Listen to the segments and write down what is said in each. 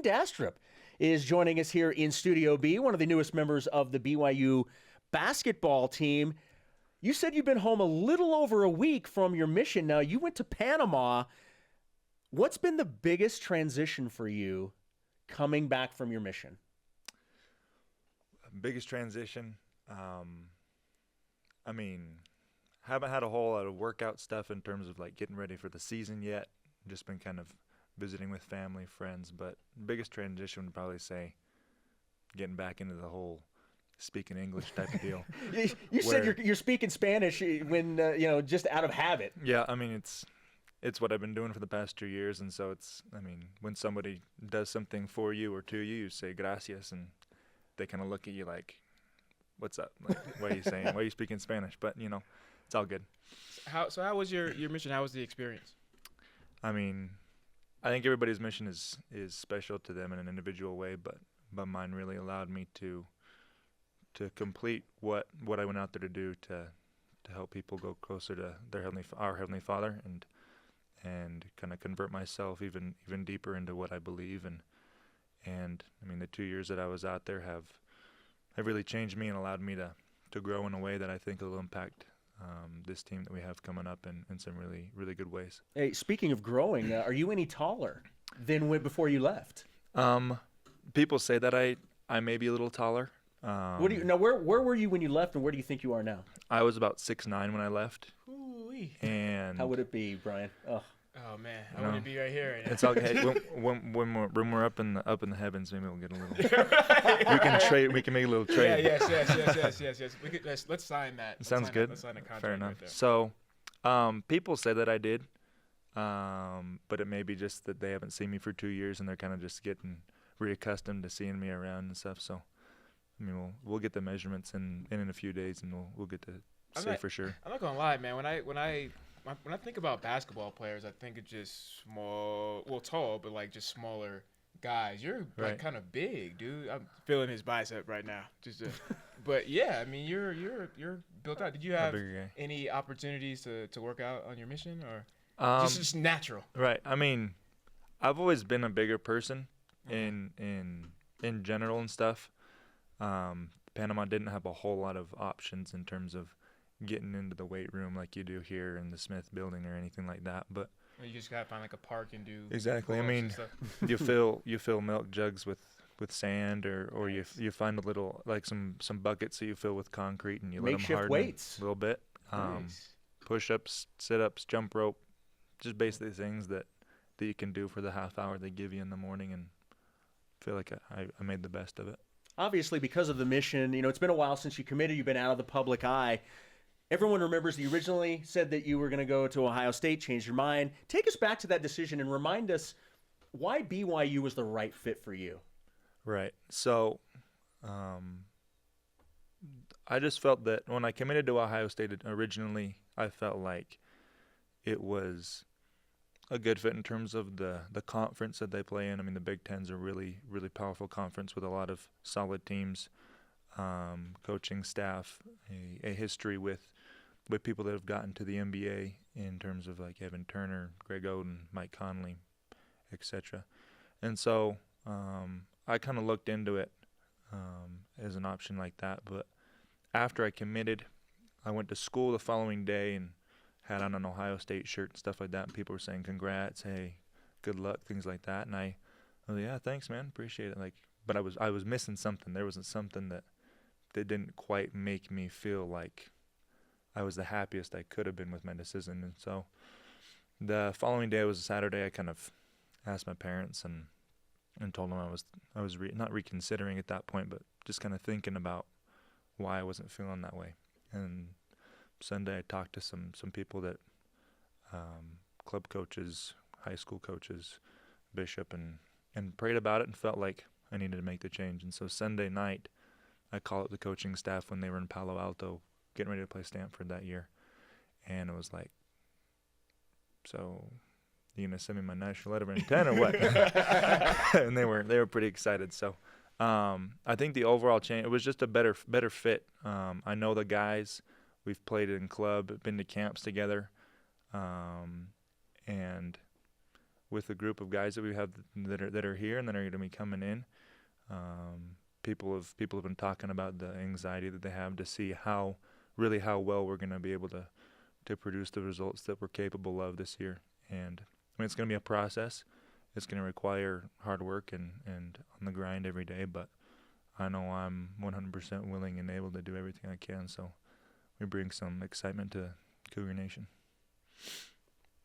Payton Dastrup is joining us here in Studio B, one of the newest members of the BYU basketball team. You said you've been home a little over a week from your mission. Now, you went to Panama. What's been the biggest transition for you coming back from your mission? Biggest transition? Haven't had a whole lot of workout stuff in terms of like getting ready for the season yet. Just been kind of visiting with family, friends, but biggest transition would probably say getting back into the whole speaking English type of deal. You said you're speaking Spanish when just out of habit. Yeah, I mean it's what I've been doing for the past 2 years, and so when somebody does something for you or to you, you say gracias, and they kind of look at you like, "What's up? Like, what are you saying? Why are you speaking Spanish?" But it's all good. How was your mission? How was the experience? I mean, I think everybody's mission is special to them in an individual way, but mine really allowed me to complete what I went out there to do to help people go closer to our Heavenly Father and kind of convert myself even deeper into what I believe and I mean the 2 years that I was out there have really changed me and allowed me to grow in a way that I think will impact this team that we have coming up in some really, really good ways. Hey, speaking of growing, are you any taller than before you left? People say that I may be a little taller. Where were you when you left, and where do you think you are now? I was about 6'9" when I left. Ooh-wee. And how would it be, Brian? Oh man, I want to be right here. Right now. It's okay. when we're up in the heavens, maybe we'll get a little. We can trade. We can make a little trade. Yeah, yes. Let's sign that. Sounds good. Let's sign a contract. Fair enough. Right there. So, people say that I did, but it may be just that they haven't seen me for 2 years and they're kind of just getting reaccustomed to seeing me around and stuff. So, I mean, we'll get the measurements in a few days and we'll get to say for sure. I'm not gonna lie, man. When I think about basketball players, I think it's just tall, but like just smaller guys. You're like kind of big, dude. I'm feeling his bicep right now. But yeah, I mean, you're built out. Did you have any opportunities to work out on your mission, or just natural? Right. I mean, I've always been a bigger person in general and stuff. Panama didn't have a whole lot of options in terms of getting into the weight room like you do here in the Smith building or anything like that, but you just gotta find like a park and do exactly. I mean, you fill milk jugs with sand or nice. you find a little like some buckets that you fill with concrete and you let them harden weights. A little bit. Nice. Push-ups, sit-ups, jump rope, just basically things that you can do for the half hour they give you in the morning, and feel like I made the best of it. Obviously, because of the mission, it's been a while since you committed. You've been out of the public eye. Everyone remembers you originally said that you were going to go to Ohio State, changed your mind. Take us back to that decision and remind us why BYU was the right fit for you. Right. So I just felt that when I committed to Ohio State originally, I felt like it was a good fit in terms of the conference that they play in. I mean, the Big Ten's a really, really powerful conference with a lot of solid teams, coaching staff, a history with people that have gotten to the NBA in terms of like Evan Turner, Greg Oden, Mike Conley, etc. And so I kind of looked into it as an option like that. But after I committed, I went to school the following day and had on an Ohio State shirt and stuff like that. And people were saying, "Congrats, hey, good luck," things like that. And I was like, "Yeah, thanks, man, appreciate it." Like, but I was missing something. There wasn't something that didn't quite make me feel like I was the happiest I could have been with my decision. And so the following day was a Saturday. I kind of asked my parents and told them I was not reconsidering at that point, but just kind of thinking about why I wasn't feeling that way. And Sunday I talked to some people that club coaches, high school coaches, Bishop, and prayed about it and felt like I needed to make the change. And so Sunday night I called up the coaching staff when they were in Palo Alto getting ready to play Stanford that year, and it was like, "So you gonna send me my national letter of intent or what?" And they were pretty excited. So I think the overall change, it was just a better fit. I know the guys. We've played in club, been to camps together, and with the group of guys that we have that are here and that are going to be coming in. People have been talking about the anxiety that they have to see how well we're going to be able to produce the results that we're capable of this year. And I mean, it's going to be a process. It's going to require hard work and on the grind every day, but I know I'm 100% willing and able to do everything I can. So we bring some excitement to Cougar Nation.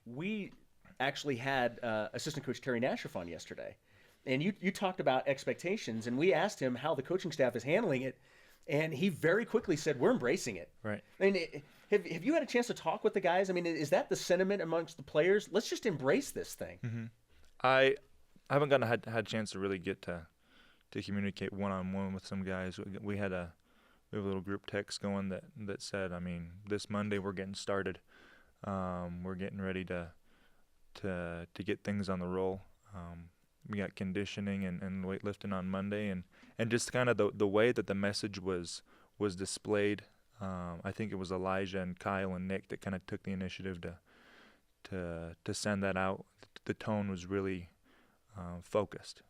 We actually had assistant coach Terry Nashoff on yesterday, and you talked about expectations, and we asked him how the coaching staff is handling it, and he very quickly said, we're embracing it. Right. I mean, have you had a chance to talk with the guys? I mean, is that the sentiment amongst the players? Let's just embrace this thing. Mm-hmm. I haven't had a chance to really get to communicate one-on-one with some guys. We have a little group text going that said, I mean, this Monday we're getting started. We're getting ready to get things on the roll. We got conditioning and weightlifting on Monday, and just kind of the way that the message was displayed. I think it was Elijah and Kyle and Nick that kind of took the initiative to send that out. The tone was really focused.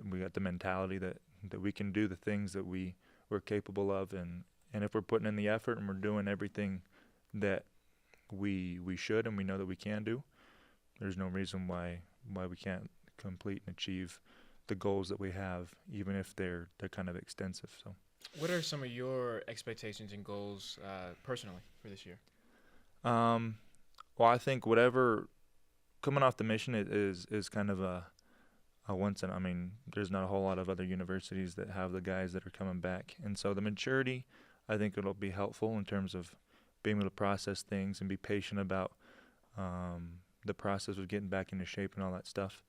We got the mentality that we can do the things that we're capable of, and if we're putting in the effort and we're doing everything that we should and we know that we can do, there's no reason why we can't complete and achieve the goals that we have, even if they're kind of extensive. So, what are some of your expectations and goals personally for this year? Well, I think whatever coming off the mission is kind of a once in. I mean, there's not a whole lot of other universities that have the guys that are coming back, and so the maturity, I think it'll be helpful in terms of being able to process things and be patient about the process of getting back into shape and all that stuff.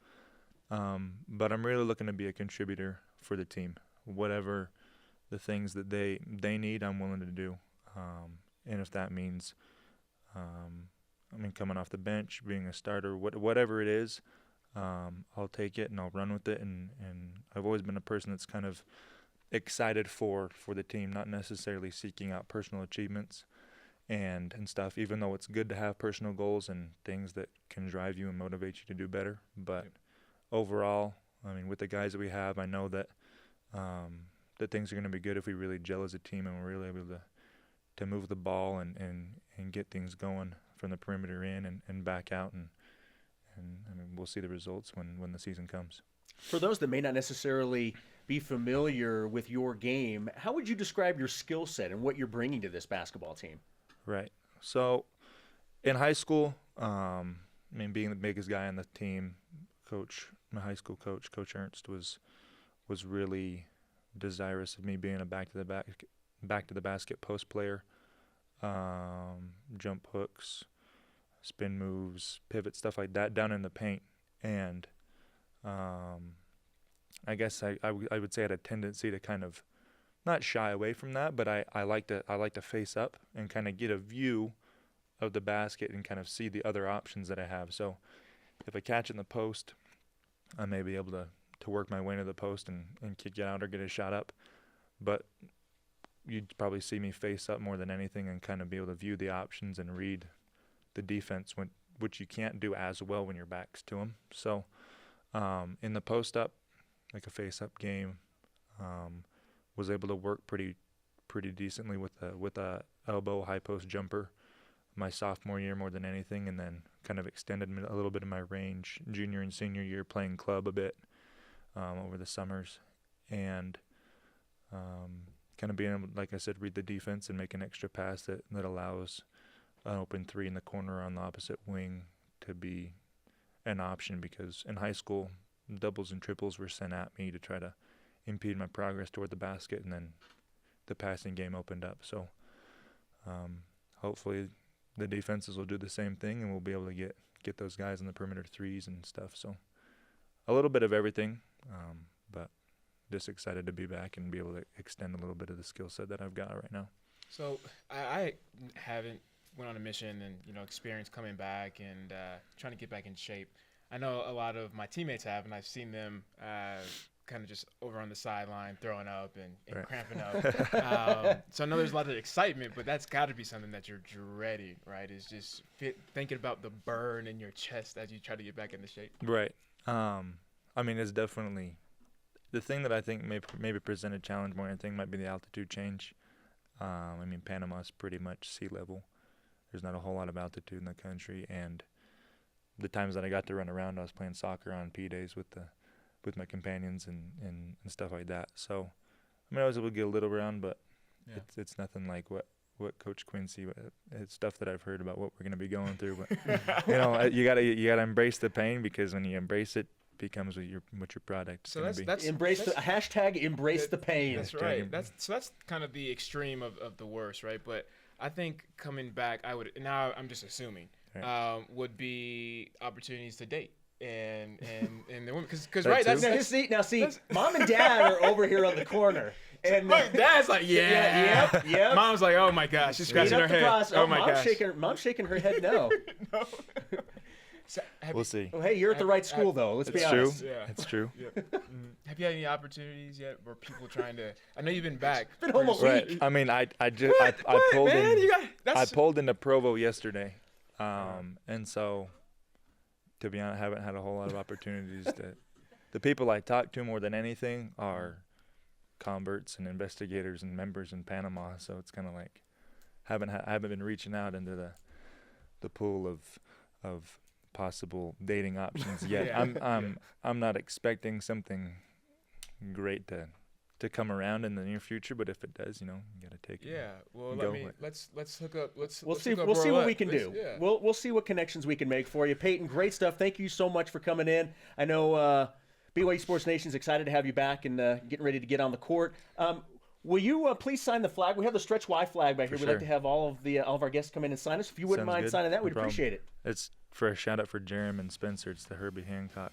But I'm really looking to be a contributor for the team. Whatever the things that they need, I'm willing to do. And if that means, coming off the bench, being a starter, whatever it is, I'll take it and I'll run with it. And I've always been a person that's kind of excited for the team, not necessarily seeking out personal achievements and stuff, even though it's good to have personal goals and things that can drive you and motivate you to do better. But overall, I mean, with the guys that we have, I know that that things are going to be good if we really gel as a team and we're really able to move the ball and get things going from the perimeter in and back out. And I mean, we'll see the results when the season comes. For those that may not necessarily be familiar with your game, how would you describe your skill set and what you're bringing to this basketball team? Right. So in high school, being the biggest guy on the team, my high school coach, Coach Ernst, was really desirous of me being a back to the basket post player, jump hooks, spin moves, pivot, stuff like that down in the paint. And I guess I would say I had a tendency to kind of not shy away from that, but I like to face up and kind of get a view of the basket and kind of see the other options that I have. So if I catch it in the post, I may be able to work my way into the post and kick it out or get a shot up. But you'd probably see me face up more than anything and kind of be able to view the options and read the defense, which you can't do as well when your back's to them. So in the post up, like a face up game, was able to work pretty decently with a elbow high post jumper my sophomore year more than anything, and then kind of extended a little bit of my range junior and senior year playing club a bit over the summers, and kind of being able, like I said, read the defense and make an extra pass that allows an open three in the corner on the opposite wing to be an option, because in high school doubles and triples were sent at me to try to impede my progress toward the basket, and then the passing game opened up. So hopefully the defenses will do the same thing and we'll be able to get those guys in the perimeter threes and stuff. So a little bit of everything, but just excited to be back and be able to extend a little bit of the skill set that I've got right now. So I haven't went on a mission and experience coming back and trying to get back in shape. I know a lot of my teammates have, and I've seen them kind of just over on the sideline throwing up and Right. cramping up. So I know there's a lot of excitement, but that's got to be something that you're dreading, right? Is just thinking about the burn in your chest as you try to get back into shape. Right. I mean, it's definitely the thing that I think maybe present a challenge more than anything might be the altitude change. I mean, Panama's pretty much sea level. There's not a whole lot of altitude in the country, and the times that I got to run around, I was playing soccer on P days with my companions and stuff like that. So, I mean, I was able to get a little around, but it's nothing like what Coach Quincy. It's stuff that I've heard about what we're going to be going through. But you gotta embrace the pain, because when you embrace it, becomes what your product is going to be. That's hashtag embrace the pain. That's right. That's kind of the extreme of the worst, right? But I think coming back, I'm just assuming, Right. would be opportunities to date and the women, because That right, too. that's See, Mom and Dad are over here on the corner, and my dad's like, yeah. yeah. Mom's like, oh my gosh, she's scratching her head. Oh my gosh. Mom's shaking her head no. No. So, We'll see. Well, hey, you're at the right school though. Let's be It's true. honest. Yeah. It's true. Have you had any opportunities yet where people trying to? I know you've been back. Been home a Right. week. I mean, I What, pulled man? in. I That's pulled into Provo yesterday, and so, to be honest, I haven't had a whole lot of opportunities. The people I talk to more than anything are converts and investigators and members in Panama. So it's kind of like I haven't been reaching out into the pool of possible dating options yet. Yeah. I'm not expecting something great to come around in the near future, but if it does, you gotta take it. Yeah. Well, Go I mean, with let's hook up. We'll see. Hook up We'll see where what we're we at. can do. Yeah. We'll see what connections we can make for you, Payton. Great stuff. Thank you so much for coming in. I know BYU Sports Nation's excited to have you back and getting ready to get on the court. Will you please sign the flag? We have the Stretch Y flag back here. We'd like sure. to have all of our guests come in and sign us. If you wouldn't Sounds mind good. signing that, No we'd problem. appreciate it. It's for a shout out for Jerem and Spencer. It's the Herbie Hancock